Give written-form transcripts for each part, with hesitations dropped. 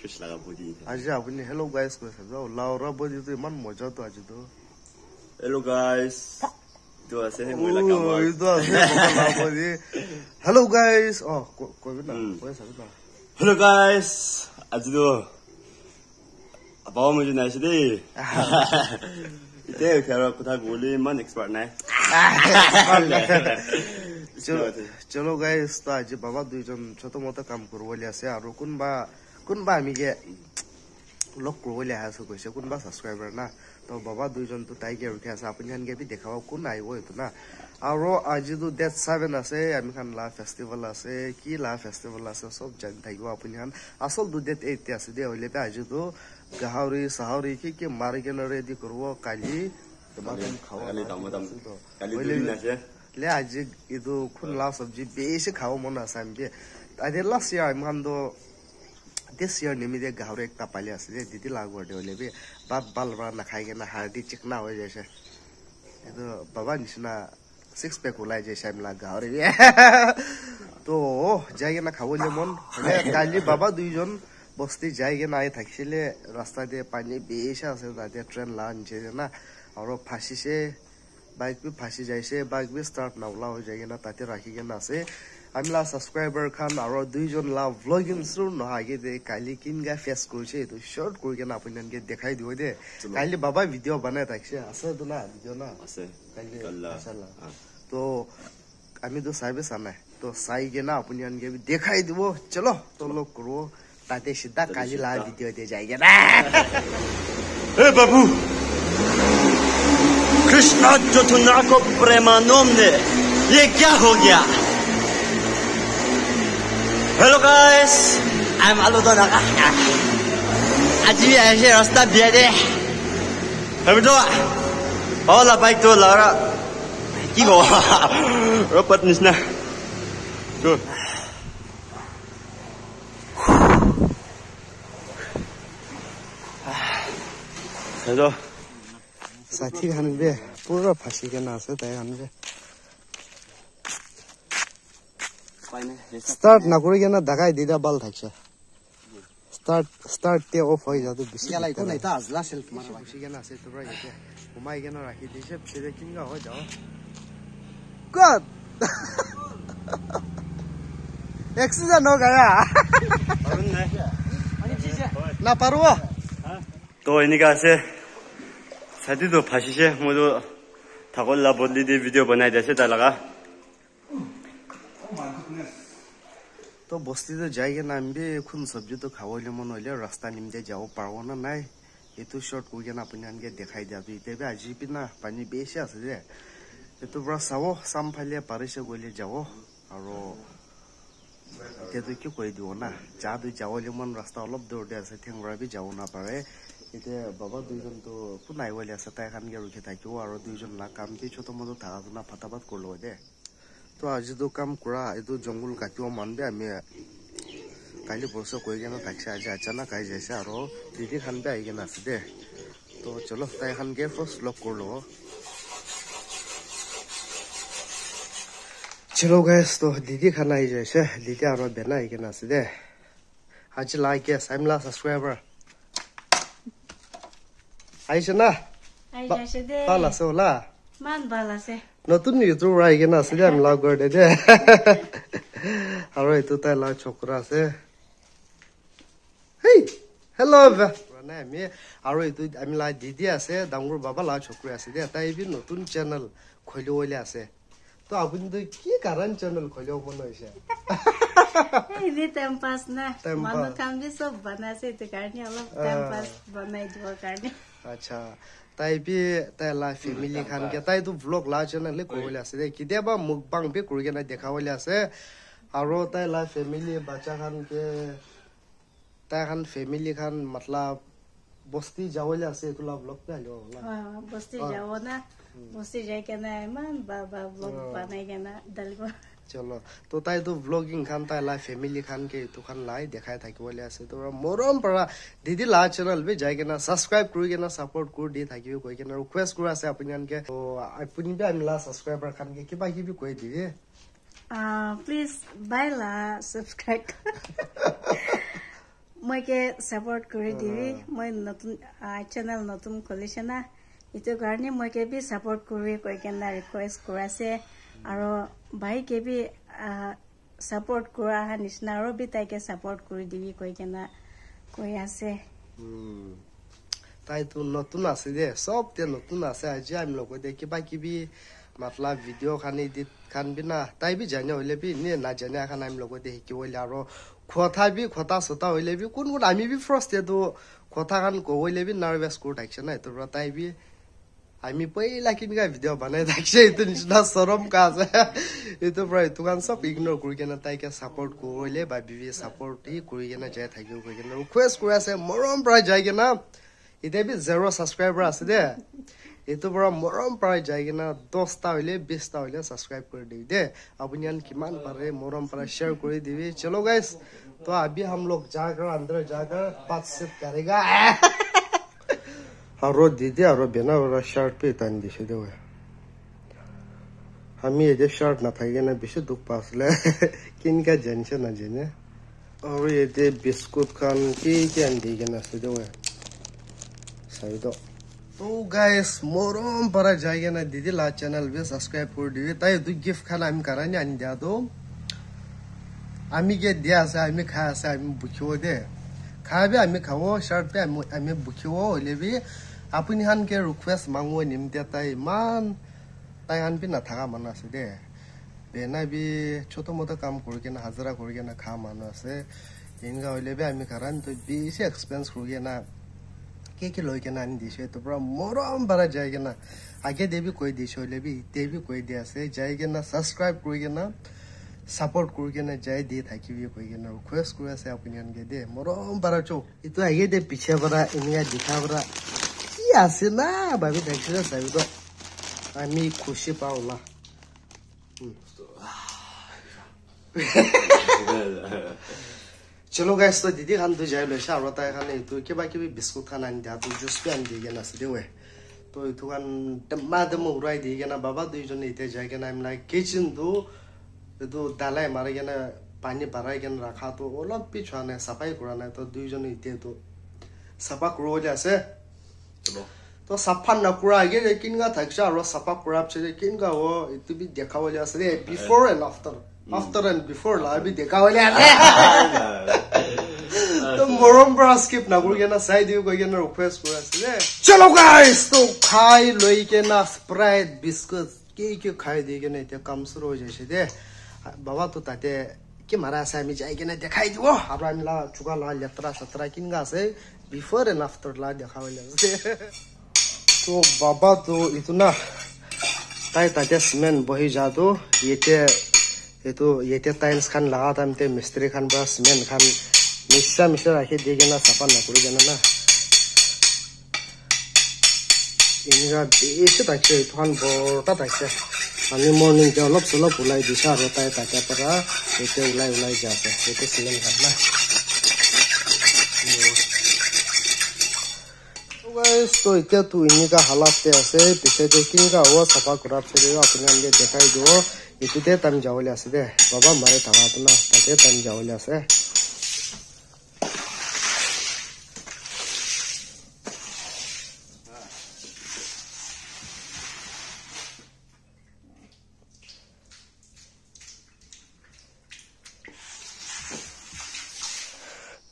Krishna ka body. Aji apuni hello guys ko sabza Laura body to iman moja to aji to. Hello guys. Itu ase moi la kamar. Itu ase Laura body. Hello guys. Oh, ko na. Ko sabza. Hello guys. Aji to. Apa mo jina sidi. Ite kara kotha goli man expert nai. चलो guys तो आज बाबा दुईजन छोटो मोटो काम करबोले আছে আৰু কোনবা আমিকে লক করবলে আছে কইছে কোনবা সাবস্ক্রাইবার না তো বাবা দুইজন তো টাইকে রখে আছে আপনি খানকে বি দেখাও কোন আইবো এতো না আৰু আজি তো ডেট 7 আছে আমি খান লা ফেস্টিভ্যাল আছে কি লা ফেস্টিভ্যাল আছে সব জানি থাকবো আপনি খান আসল দু ডেট 8 আছে দে হইলে তে আজি তো গাহরি সাহরি কি মারি কেন রেডি করব কালি তোমার খাওয়া কালি দাম কালি দুদিন আছে ले आज इदो खुन ला सब्जी बेसे खाओ मन आसामबे अदे लास्ट इयर हम खान्दो दिस इयर निमिदे गाहरो एक तापाले आसे दिदी लागो दे लेबे बात बालबा ना खाइगे ना हार्डी चिकना हो जैसे इदो बाबा निसना सिक्स पैक उलाय जैसे हम ला गाहरो तो जाइगे ना खाओ ले मन काली बाबा दुइजन बस्ती जाइगे ना आइ थाकिले रास्ता दे पानी बेसे आसे दादे ट्रेन लान जे ना और फासी से बाइक भी फासी जाइसे बाइक भी स्टार्ट नावला हो जाएगा ना ताते राखिगे ना से आमला सब्सक्राइबर खान और दुइजन ला व्लॉगिंग सुर न आगे दे काली किनगा फेस करछे तो शॉर्ट करके ना आपनके देखाइ दियो दे काली बाबा वीडियो बनाय थाकसे আছে তো না ভিডিও না আছে কালি মাশাআল্লাহ তো আমি তো সাইবে সানাই তো সাইগে না आपनके भी देखाइ दिबो चलो तो लोग करो ताते सीधा काली ला वीडियो दे जाएगा ना ए बाबू कृष्णा जो तुना को प्रेमानंदे ये क्या हो गया हेलो गाइस आई एम आलू दोना आज भी ऐसे रास्ता दिया दे अब तो होला बाइक तो लारा की गो रपट निसना तो हेलो साथी खान बे पूरा फांसी के ना से तय खान बे स्टार्ट ना करेगे ना दगाई दिदा बाल थाकছে स्टार्ट ते ऑफ हो जातो बिसी याला इको नाही ता आजला सेल्फ मार फांसी के ना से तो राइट है घुमाई के ना राखी दिसे फिर किनगा हो जाओ गॉड एक्सीडेंट हो गया ना परवा तो इनका से साथी तो फांसी से मुझे ठाकुर बदली दे वीडियो बनाई जैसे लगा तो बस्ती तो जाएगा ना हम भी खुन सब्जी तो खाओ ले मन होले रास्ता निमदे जाओ पारो ना नाइ ये तो शॉर्ट करके ना अपने आनके दिखाई दिया तो इते भी आज भी ना पानी बेसे आसे दे ये तो बड़ा सावो साम फाले पारे से गोले जाओ और इते तो क्यों कोई दियो ना जा तो जाओ ले मन रास्ता अलग दूर दे आसे थेंगरा भी जाओ ना पारे इते बाबा दुइजन तो पुनाइ वाले आसे ताइ खान के रखे थाकियो और दुइजन ला काम ति छोटो मोटो थाका ना फटाफट करलो दे तो आज तो काम करा एतो जंगल काटियो मानबे आमी काली बरसो कोइ गेना थाकसे आज अचानक आइ जैसे और दीदी खान बे आइ गेना आसे दे तो चलो ताइ खान के फर्स्ट लॉक करलो चलो गाइस तो दीदी खान आइ जैसे दीदी और बेना आइ गेना आसे दे आज लाइक के साइमला सब्सक्राइबर आइसे ना आइसे दे बाला से होला मान बाला से नतुन यूट्यूब आइ गेना आसे दे हम लॉग कर दे दे और एतो ताइ ला छोकरा से हे हेलो ना मी और एतो आमी ला दीदी आसे डांगुर बाबा ला छोकरा आसे दे ताइ भी नतुन चैनल खोलो ओले आसे तो आपुन तो की कारण चैनल खोलो मन होइसे ini time pass na manu kam bi sob banase to karni alop time pass banai dibo karni अच्छा ताइ भी ताइ ला फैमिली खान के ताइ तो व्लॉग ला चैनल ले कोले आसे दे किदेबा मुकबांग पे कुरगे ना देखावले आसे आरो ताइ ला फैमिली बच्चा खान के ताइ खान फैमिली खान मतलब बस्ती जावले आसे तो ला व्लॉग पे आलो ना बस्ती जाओ ना बस्ती जाय के ना मन बाबा व्लॉग बनाइ के ना दलगो चलो तो ताइ तो व्लॉगिंग खान ताइ ला फैमिली खान के तो खान लाई देखाय थाकिबले आसे तो मोरम परा दीदी ला चैनल बे जाय के ना सब्सक्राइब करि के ना सपोर्ट कर दे थाकिबो कोइ के ना रिक्वेस्ट कर आसे आपन के तो आपुनि बे आमला सब्सक्राइबर खान के किबा किबि कोइ दिए प्लीज बाय ला सब्सक्राइब মইকে সাপোর্ট করে দিবি মই নতুন চ্যানেল নতুন খুলিছে না ইটো কাৰণে মইকে বি সাপোৰ্ট কৰি কই কেনা ৰিকোয়েস্ট কৰাছে আৰু ভাইকে বি সাপোৰ্ট কৰা নিচিনা আৰু বি তাইকে সাপোৰ্ট কৰি দিবি কই কেনা কৈ আছে তাই তো নতুন আছে দে সব তে নতুন আছে আজি আমি লগতে কিবা কিবি মাতলা ভিডিও খান এডিট খান বিনা তাই বি জানে হইলে বি নে না জানে খান আমি লগতে শিকিবলে আৰু কথা বি কথা সতা হইলে বি কোন কোন আমি বি ফার্স্ট তো কথা খান কইলে বি নার্ভাস করে থাকছে না তো তাই বি আমি पहिला किनका भिडियो बनाइ थाक्छ इतो निस्ना शरम काज इतो प्राय तुगान सब इग्नोर गरिकन ताइके सपोर्ट कोइले बा बिबी सपोर्ट इ गरिकन जाय थाक्यो गरिकन रिक्वेस्ट करासे मरम प्राय जायकन इते बि 0 सब्सक्राइबर আছে दे इतो बरा मरम प्राय जायकन 10 ता होइले 20 ता होइले सब्सक्राइब कर दे दे अपनियन किमान पारे मरम प्राय शेयर कर दिबी चलो गाइस तो अभी हम लोग जाकर अंदर जाकर बातचीत करेगा और दीदी और बेना और शर्ट पे तान दिसे दे हम ये शर्ट ना था ना बिसे दुख पासले किनका जनसे ना जने और ये दे बिस्कुट खान की अंडी के ना से दे सही तो गाइस मोरम पर जाएगा ना दीदी ला चैनल भी सब्सक्राइब कर दिए ताई दु गिफ्ट खाना हम कराने आनी दिया तो आमी के दिया से आमी खाया से आमी बुखियो दे खाया भी आमी खाओ शर्ट पे आमी बुखियो होले भी আপুনি হানকে রিকোয়েস্ট মাংগো নিমতে তাই মান তাই হান বি না থাকা মান আছে দে বেনা বি ছোট মোটো কাম কৰি কেনা হাজাৰা কৰি কেনা খা মান আছে ইনগা হইলে বি আমি কাৰণ তো বেশি এক্সপেন্স কৰি কেনা কে লৈ কেনা আনি দিছে তো পুরা মরম বাড়া যায় কেনা আগে দেবি কই দিছে হইলে বি দেবি কই দি আছে যাই কেনা সাবস্ক্রাইব কৰি কেনা সাপোৰ্ট কৰি কেনা যাই দি থাকিবি কই কেনা ৰিকোয়েস্ট কৰি আছে আপুনি আনকে দে মরম বাড়া চো ইতো আগে দে পিছে বাড়া ইনিয়া দিখা বাড়া আছে না ভাবি দেখছিস সাইব তো আমি খুশি পাওলা चलो गाइस तो दीदी खान तो जाय लैसा और ताय खान तो केबा केबी बिस्कुट खान आनि दिया तो जुस पे आनि दिगे ना से वे तो इथु खान दमा दम उराय दिगे ना बाबा दुई जन इते जाय के ना हम लाइक किचन तो दालाय मारे के ना पानी भराय के रखा तो ओलप पिछाने सफाई करा ना तो दुई जन इते तो सफा करो जासे तो सफा नकुरा आगे किनगा थाक्छ और सफा कुराप से किनगा वो इतु भी देखावले आसे before and after and before ला भी देखावले आसे तो मरम पर स्किप ना गुर के ना साइड दियो गय ना रिक्वेस्ट कर आसे चलो गाइस तो खाई लई के ना स्प्राइट बिस्कुट के खाई दे के ना इते काम शुरू हो जासे दे बाबा तो ताते के मारा सामी जाय के ना देखाई दियो अब हामीला चुका ला यात्रा सत्रा किनगा से बिफोर एंड आफ्टर ला देखावले आसे तो बाबा तो इतना ताई ताते सीमेंट बही जादो ये टाइल्स खान लगा था हमते मिस्त्री खान बा सीमेंट खान मिक्सा रखे देगे ना सफा ना करो जाना ना इनका बेस ताकि इथान बोटा ताकि আমি মর্নিং তে অলপ সলপ উলাই দিছা আর তাই তাকে পরা এতে উলাই যাচ্ছে এতে সিমেন্ট খান না गाइस तो इतना तो इन्हीं का हालात पे ऐसे पीछे देखिए का वो सफा कराप से देखो अपने अंदर दिखाई दो इतने तम जावले ऐसे दे बाबा मारे थावा तो ना ताकि तम जावले ऐसे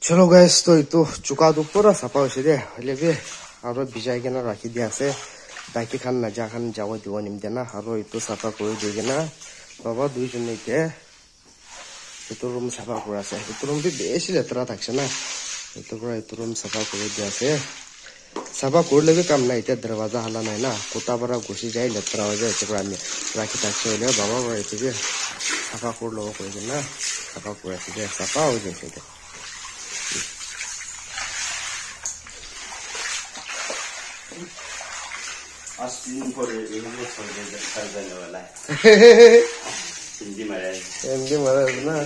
चलो गाइस तो इतो चुका दो पूरा सफा हो से दे हले भी और बिजाय के ना राखी दिया से बाकी खान ना जा खान जाओ दिवा निम देना और इतो सफा कर देगे ना बाबा दुई जन के इतो रूम सफा करा से इतो रूम भी बेसी लेतरा थाकছে ना इतो पूरा इतो रूम सफा कर दिया से सफा करले भी काम ना इते दरवाजा हला नहीं ना कोता बरा घुसी जाए लेतरा हो जाए पूरा में राखी थाकছে ले बाबा बरा इतो भी सफा कर लो कोई ना सफा कर से सफा हो जाए Asli kore ini soalnya saja lelah. Hindi marah na.